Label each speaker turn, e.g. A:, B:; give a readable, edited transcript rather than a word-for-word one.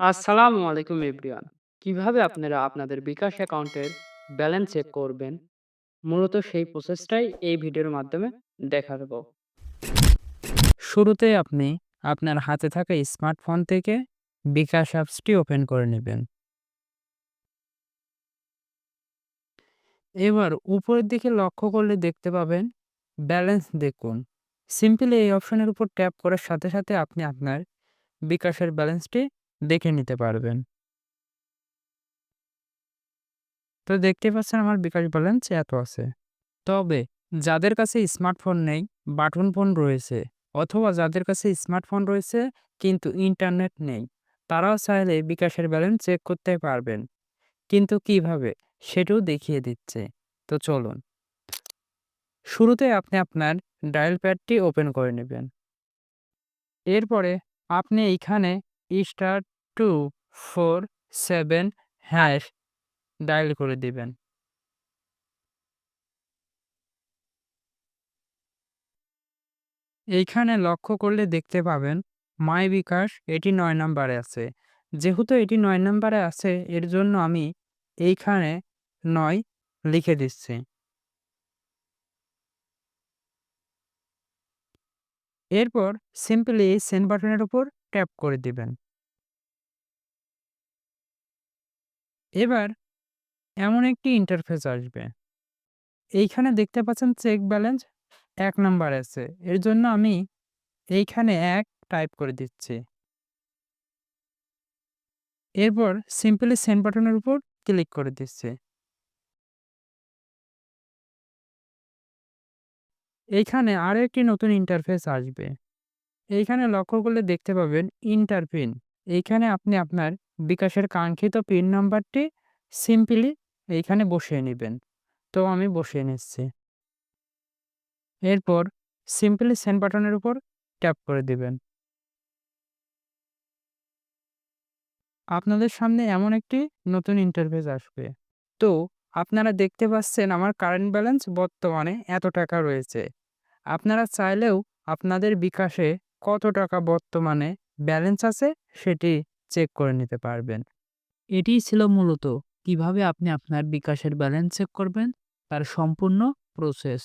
A: আসসালামু আলাইকুম এভরিওয়ান। কিভাবে আপনারা আপনাদের বিকাশ অ্যাকাউন্টের ব্যালেন্স চেক করবেন? মূলত সেই প্রসেসটাই এই ভিডিওর মাধ্যমে দেখাবো।
B: শুরুতে আপনি আপনার হাতে থাকা স্মার্টফোন থেকে বিকাশ অ্যাপসটি ওপেন করে নেবেন। এবার উপরের দিকে লক্ষ্য করলে দেখতে পাবেন ব্যালেন্স দেখুন। সিম্পলি এই অপশনের উপর ট্যাপ করার সাথে সাথে আপনি আপনার বিকাশের ব্যালেন্সটি দেখে নিতে পারবেন। তো দেখতে পাচ্ছেন আমার বিকাশ ব্যালেন্স এত আছে। তবে যাদের কাছে স্মার্টফোন নেই, বাটন ফোন রয়েছে, অথবা যাদের কাছে স্মার্টফোন রয়েছে কিন্তু ইন্টারনেট নেই, তারাও চাইলে বিকাশের ব্যালেন্স চেক করতে পারবেন। কিন্তু কিভাবে সেটাও দেখিয়ে দিচ্ছে। তো চলুন। শুরুতে আপনি আপনার ডায়াল প্যাডটি ওপেন করে নেবেন। এরপরে আপনি এইখানে *247# ডায়াল করে দিবেন। এইখানে লক্ষ্য করলে দেখতে পাবেন মাই বিকাশ এটি ৯ নাম্বারে আছে। যেহেতু এটি ৯ নাম্বারে আছে এর জন্য আমি এইখানে ৯ লিখে দিচ্ছি। এরপর সিম্পলি এই সেন্ড বাটনের উপর ট্যাপ করে দিবেন। এবার এমন একটি ইন্টারফেস আসবে। এইখানে দেখতে পাচ্ছেন চেক ব্যালেন্স ১ নাম্বারে আছে। এর জন্য আমি এইখানে ১ টাইপ করে দিচ্ছি। এরপর সিম্পলি সেন্ড বাটনের উপর ক্লিক করে দিচ্ছি। এইখানে আরো একটি নতুন ইন্টারফেস আসবে। এইখানে লক্ষ্য করলে দেখতে পাবেন ইন্টার পিন। এইখানে আপনি আপনার বিকাশের কাঙ্ক্ষিত পিন নাম্বারটি সিম্পলি এইখানে বসিয়ে নিবেন। তো আমি বসিয়ে নিচ্ছি। এরপর সিম্পলি সেন্ড বাটনের উপর ট্যাপ করে দিবেন। আপনাদের সামনে এমন একটি নতুন ইন্টারফেস আসবে। তো আপনারা দেখতে পাচ্ছেন আমার কারেন্ট ব্যালেন্স বর্তমানে এত টাকা রয়েছে। আপনারা চাইলেও আপনাদের বিকাশে কত টাকা বর্তমানে ব্যালেন্স আছে সেটি চেক করে নিতে পারবেন। এটিই ছিল মূলত কিভাবে আপনি আপনার বিকাশের ব্যালেন্স চেক করবেন তার সম্পূর্ণ প্রসেস।